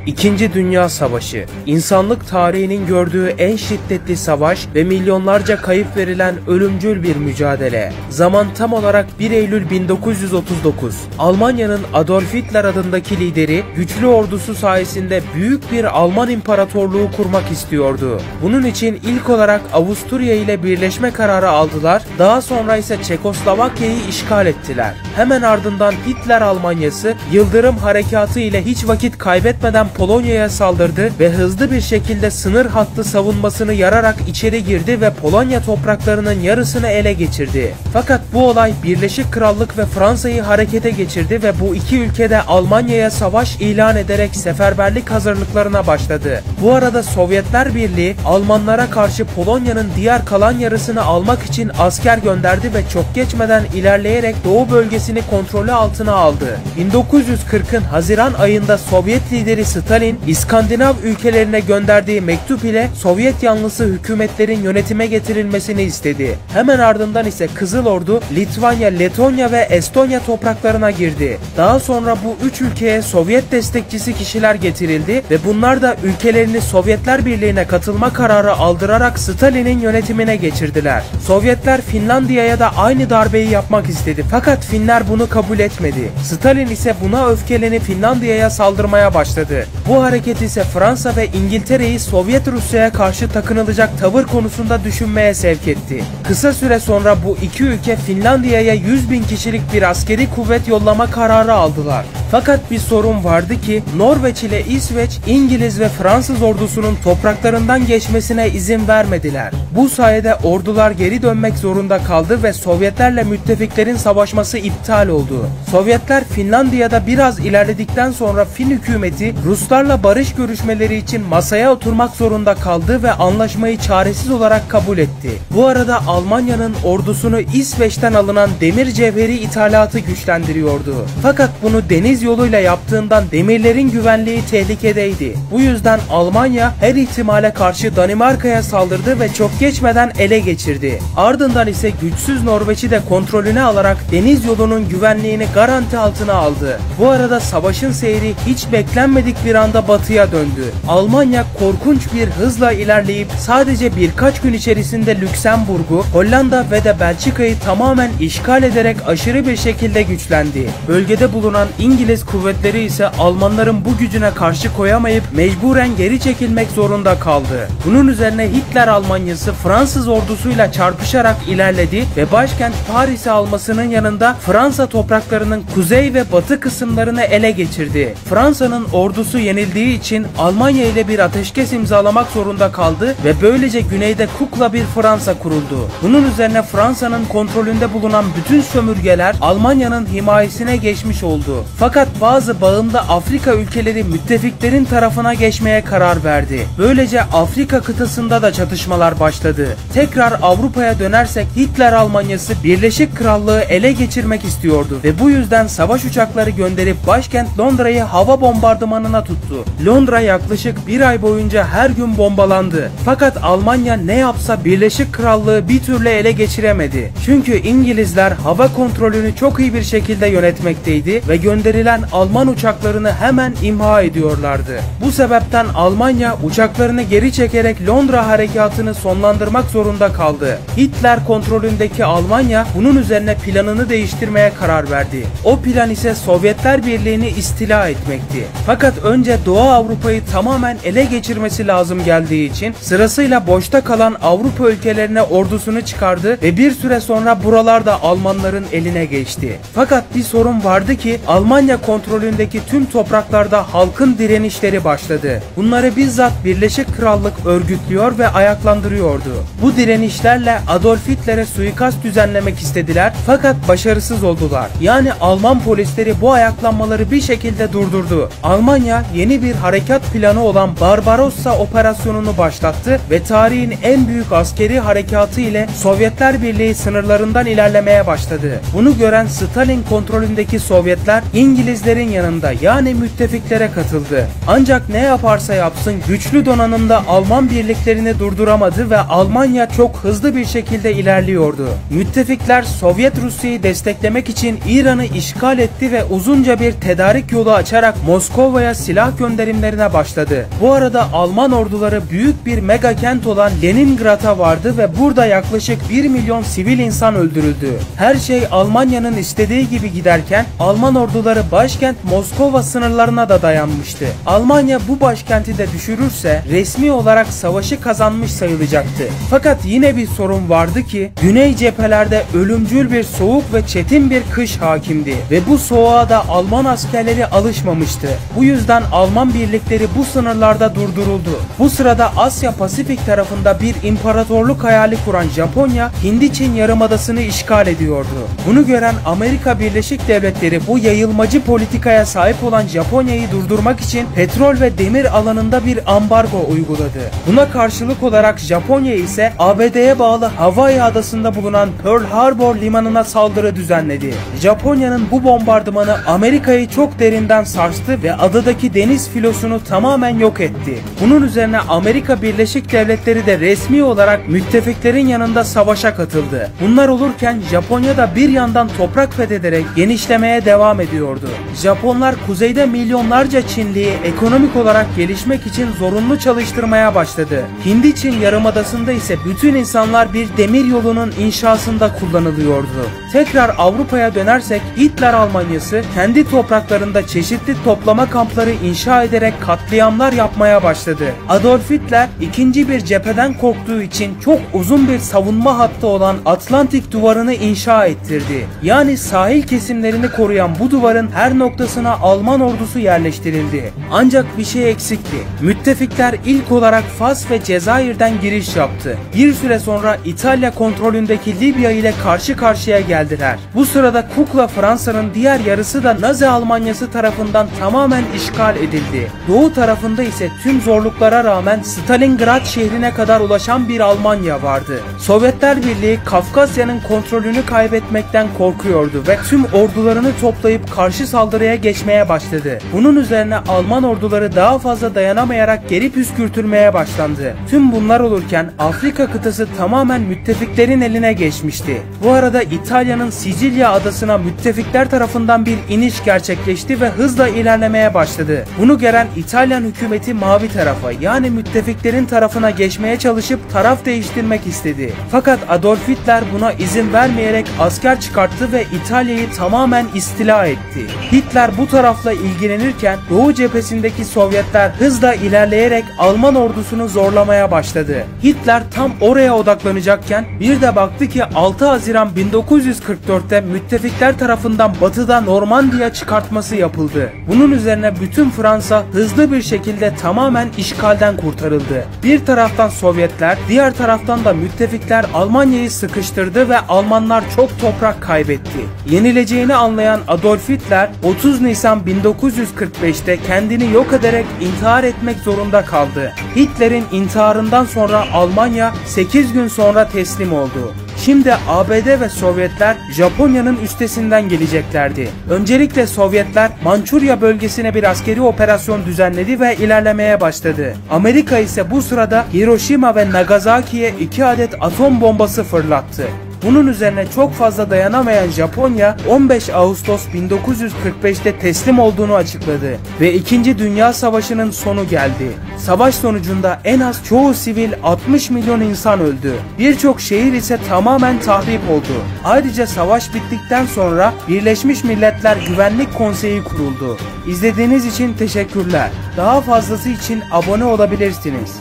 İkinci Dünya Savaşı, insanlık tarihinin gördüğü en şiddetli savaş ve milyonlarca kayıp verilen ölümcül bir mücadele. Zaman tam olarak 1 Eylül 1939. Almanya'nın Adolf Hitler adındaki lideri, güçlü ordusu sayesinde büyük bir Alman İmparatorluğu kurmak istiyordu. Bunun için ilk olarak Avusturya ile birleşme kararı aldılar, daha sonra ise Çekoslovakya'yı işgal ettiler. Hemen ardından Hitler Almanyası, Yıldırım Harekatı ile hiç vakit kaybetmeden Polonya'ya saldırdı ve hızlı bir şekilde sınır hattı savunmasını yararak içeri girdi ve Polonya topraklarının yarısını ele geçirdi. Fakat bu olay Birleşik Krallık ve Fransa'yı harekete geçirdi ve bu iki ülkede Almanya'ya savaş ilan ederek seferberlik hazırlıklarına başladı. Bu arada Sovyetler Birliği Almanlara karşı Polonya'nın diğer kalan yarısını almak için asker gönderdi ve çok geçmeden ilerleyerek Doğu bölgesini kontrolü altına aldı. 1940'ın Haziran ayında Sovyet lideri Stalin, İskandinav ülkelerine gönderdiği mektup ile Sovyet yanlısı hükümetlerin yönetime getirilmesini istedi. Hemen ardından ise Kızıl Ordu, Litvanya, Letonya ve Estonya topraklarına girdi. Daha sonra bu üç ülkeye Sovyet destekçisi kişiler getirildi ve bunlar da ülkelerini Sovyetler Birliği'ne katılma kararı aldırarak Stalin'in yönetimine geçirdiler. Sovyetler Finlandiya'ya da aynı darbeyi yapmak istedi fakat Finler bunu kabul etmedi. Stalin ise buna öfkelenip Finlandiya'ya saldırmaya başladı. Bu hareket ise Fransa ve İngiltere'yi Sovyet Rusya'ya karşı takınılacak tavır konusunda düşünmeye sevk etti. Kısa süre sonra bu iki ülke Finlandiya'ya 100.000 kişilik bir askeri kuvvet yollama kararı aldılar. Fakat bir sorun vardı ki Norveç ile İsveç, İngiliz ve Fransız ordusunun topraklarından geçmesine izin vermediler. Bu sayede ordular geri dönmek zorunda kaldı ve Sovyetlerle müttefiklerin savaşması iptal oldu. Sovyetler Finlandiya'da biraz ilerledikten sonra Fin hükümeti Ruslarla barış görüşmeleri için masaya oturmak zorunda kaldı ve anlaşmayı çaresiz olarak kabul etti. Bu arada Almanya'nın ordusunu İsveç'ten alınan demir cevheri ithalatı güçlendiriyordu. Fakat bunu deniz yoluyla yaptığından demirlerin güvenliği tehlikedeydi. Bu yüzden Almanya her ihtimale karşı Danimarka'ya saldırdı ve çok geçmeden ele geçirdi. Ardından ise güçsüz Norveç'i de kontrolüne alarak deniz yolunun güvenliğini garanti altına aldı. Bu arada savaşın seyri hiç beklenmedik bir anda batıya döndü. Almanya korkunç bir hızla ilerleyip sadece birkaç gün içerisinde Lüksemburg'u, Hollanda ve de Belçika'yı tamamen işgal ederek aşırı bir şekilde güçlendi. Bölgede bulunan İngiliz kuvvetleri ise Almanların bu gücüne karşı koyamayıp mecburen geri çekilmek zorunda kaldı. Bunun üzerine Hitler Almanyası Fransız ordusuyla çarpışarak ilerledi ve başkent Paris'i almasının yanında Fransa topraklarının kuzey ve batı kısımlarını ele geçirdi. Fransa'nın ordusu yenildiği için Almanya ile bir ateşkes imzalamak zorunda kaldı ve böylece güneyde kukla bir Fransa kuruldu. Bunun üzerine Fransa'nın kontrolünde bulunan bütün sömürgeler Almanya'nın himayesine geçmiş oldu. Fakat bazı bağımlı Afrika ülkeleri müttefiklerin tarafına geçmeye karar verdi. Böylece Afrika kıtasında da çatışmalar başladı. Tekrar Avrupa'ya dönersek Hitler Almanyası Birleşik Krallığı ele geçirmek istiyordu ve bu yüzden savaş uçakları gönderip başkent Londra'yı hava bombardımanına tuttu. Londra yaklaşık bir ay boyunca her gün bombalandı. Fakat Almanya ne yapsa Birleşik Krallığı bir türlü ele geçiremedi. Çünkü İngilizler hava kontrolünü çok iyi bir şekilde yönetmekteydi ve gönderilen Alman uçaklarını hemen imha ediyorlardı. Bu sebepten Almanya uçaklarını geri çekerek Londra harekatını sonlandırmak zorunda kaldı. Hitler kontrolündeki Almanya bunun üzerine planını değiştirmeye karar verdi. O plan ise Sovyetler Birliği'ni istila etmekti. Fakat önce Doğu Avrupa'yı tamamen ele geçirmesi lazım geldiği için sırasıyla boşta kalan Avrupa ülkelerine ordusunu çıkardı ve bir süre sonra buralar da Almanların eline geçti. Fakat bir sorun vardı ki Almanya kontrolündeki tüm topraklarda halkın direnişleri başladı. Bunları bizzat Birleşik Krallık örgütlüyor ve ayaklandırıyordu. Bu direnişlerle Adolf Hitler'e suikast düzenlemek istediler fakat başarısız oldular. Yani Alman polisleri bu ayaklanmaları bir şekilde durdurdu. Almanya yeni bir harekat planı olan Barbarossa operasyonunu başlattı ve tarihin en büyük askeri harekatı ile Sovyetler Birliği sınırlarından ilerlemeye başladı. Bunu gören Stalin kontrolündeki Sovyetler İngiliz İngilizlerin yanında yani müttefiklere katıldı. Ancak ne yaparsa yapsın güçlü donanımda Alman birliklerini durduramadı ve Almanya çok hızlı bir şekilde ilerliyordu. Müttefikler Sovyet Rusya'yı desteklemek için İran'ı işgal etti ve uzunca bir tedarik yolu açarak Moskova'ya silah gönderimlerine başladı. Bu arada Alman orduları büyük bir mega kent olan Leningrad'a vardı ve burada yaklaşık 1 milyon sivil insan öldürüldü. Her şey Almanya'nın istediği gibi giderken Alman orduları başkent Moskova sınırlarına da dayanmıştı. Almanya bu başkenti de düşürürse resmi olarak savaşı kazanmış sayılacaktı. Fakat yine bir sorun vardı ki güney cephelerde ölümcül bir soğuk ve çetin bir kış hakimdi ve bu soğuğa da Alman askerleri alışmamıştı. Bu yüzden Alman birlikleri bu sınırlarda durduruldu. Bu sırada Asya Pasifik tarafında bir imparatorluk hayali kuran Japonya, Hindi-Çin yarımadasını işgal ediyordu. Bunu gören Amerika Birleşik Devletleri bu yayılmacı politikaya sahip olan Japonya'yı durdurmak için petrol ve demir alanında bir ambargo uyguladı. Buna karşılık olarak Japonya ise ABD'ye bağlı Hawaii adasında bulunan Pearl Harbor limanına saldırı düzenledi. Japonya'nın bu bombardımanı Amerika'yı çok derinden sarstı ve adadaki deniz filosunu tamamen yok etti. Bunun üzerine Amerika Birleşik Devletleri de resmi olarak müttefiklerin yanında savaşa katıldı. Bunlar olurken Japonya da bir yandan toprak fethederek genişlemeye devam ediyordu. Japonlar kuzeyde milyonlarca Çinliyi ekonomik olarak gelişmek için zorunlu çalıştırmaya başladı. Hindi-Çin yarımadasında ise bütün insanlar bir demir yolunun inşasında kullanılıyordu. Tekrar Avrupa'ya dönersek Hitler Almanyası kendi topraklarında çeşitli toplama kampları inşa ederek katliamlar yapmaya başladı. Adolf Hitler ikinci bir cepheden korktuğu için çok uzun bir savunma hattı olan Atlantik Duvarı'nı inşa ettirdi. Yani sahil kesimlerini koruyan bu duvarın her noktasına Alman ordusu yerleştirildi. Ancak bir şey eksikti. Müttefikler ilk olarak Fas ve Cezayir'den giriş yaptı. Bir süre sonra İtalya kontrolündeki Libya ile karşı karşıya geldiler. Bu sırada kukla Fransa'nın diğer yarısı da Nazi Almanyası tarafından tamamen işgal edildi. Doğu tarafında ise tüm zorluklara rağmen Stalingrad şehrine kadar ulaşan bir Almanya vardı. Sovyetler Birliği Kafkasya'nın kontrolünü kaybetmekten korkuyordu ve tüm ordularını toplayıp karşı saldırıya geçmeye başladı. Bunun üzerine Alman orduları daha fazla dayanamayarak geri püskürtülmeye başlandı. Tüm bunlar olurken Afrika kıtası tamamen müttefiklerin eline geçmişti. Bu arada İtalya'nın Sicilya adasına müttefikler tarafından bir iniş gerçekleşti ve hızla ilerlemeye başladı. Bunu gören İtalyan hükümeti mavi tarafa yani müttefiklerin tarafına geçmeye çalışıp taraf değiştirmek istedi. Fakat Adolf Hitler buna izin vermeyerek asker çıkarttı ve İtalya'yı tamamen istila etti. Hitler bu tarafla ilgilenirken Doğu cephesindeki Sovyetler hızla ilerleyerek Alman ordusunu zorlamaya başladı. Hitler tam oraya odaklanacakken bir de baktı ki 6 Haziran 1944'te müttefikler tarafından batıda Normandiya çıkartması yapıldı. Bunun üzerine bütün Fransa hızlı bir şekilde tamamen işgalden kurtarıldı. Bir taraftan Sovyetler, diğer taraftan da müttefikler Almanya'yı sıkıştırdı ve Almanlar çok toprak kaybetti. Yenileceğini anlayan Adolf Hitler 30 Nisan 1945'te kendini yok ederek intihar etmek zorunda kaldı. Hitler'in intiharından sonra Almanya 8 gün sonra teslim oldu. Şimdi ABD ve Sovyetler Japonya'nın üstesinden geleceklerdi. Öncelikle Sovyetler Mançurya bölgesine bir askeri operasyon düzenledi ve ilerlemeye başladı. Amerika ise bu sırada Hiroşima ve Nagasaki'ye 2 adet atom bombası fırlattı. Bunun üzerine çok fazla dayanamayan Japonya 15 Ağustos 1945'te teslim olduğunu açıkladı ve 2. Dünya Savaşı'nın sonu geldi. Savaş sonucunda en az çoğu sivil 60 milyon insan öldü. Birçok şehir ise tamamen tahrip oldu. Ayrıca savaş bittikten sonra Birleşmiş Milletler Güvenlik Konseyi kuruldu. İzlediğiniz için teşekkürler. Daha fazlası için abone olabilirsiniz.